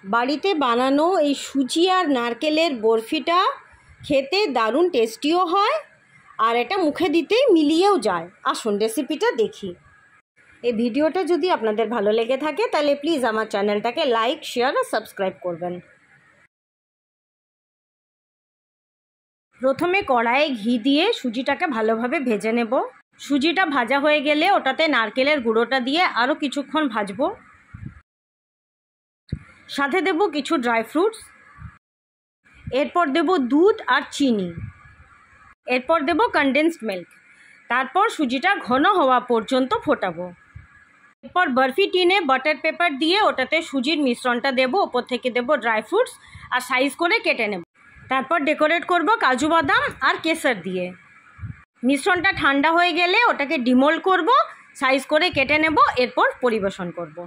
বাড়িতে বানানো এই সুজি আর নারকেলের বরফিটা খেতে দারুণ টেস্টিও হয় আর এটা মুখে দিতেই মিলিয়েও যায়। আসুন রেসিপিটা দেখি। এই ভিডিওটা যদি আপনাদের ভালো লেগে থাকে তাহলে প্লিজ আমার চ্যানেলটাকে লাইক, শেয়ার আর সাবস্ক্রাইব করবেন। প্রথমে কড়াইয়ে ঘি দিয়ে সুজিটাকে ভালোভাবে ভেজে নেব। সুজিটা ভাজা হয়ে গেলে ওটাতে নারকেলের গুঁড়োটা দিয়ে আরও কিছুক্ষণ ভাজবো। সাথে দেব কিছু ড্রাই ফ্রুটস, এরপর দেব দুধ আর চিনি, এরপর দেব কনডেন্সড মিল্ক। তারপর সুজিটা ঘন হওয়া পর্যন্ত ফোটাবো। এরপর বরফি টিনে বাটার পেপার দিয়ে ওটাতে সুজির মিশ্রণটা দেব, ওপর থেকে দেব ড্রাই ফ্রুটস আর সাইজ করে কেটে নেব। তারপর ডেকোরেট করব কাজু বাদাম আর কেসর দিয়ে। মিশ্রণটা ঠান্ডা হয়ে গেলে ওটাকে ডিমোল্ড করব, সাইজ করে কেটে নেব, এরপর পরিবেশন করব।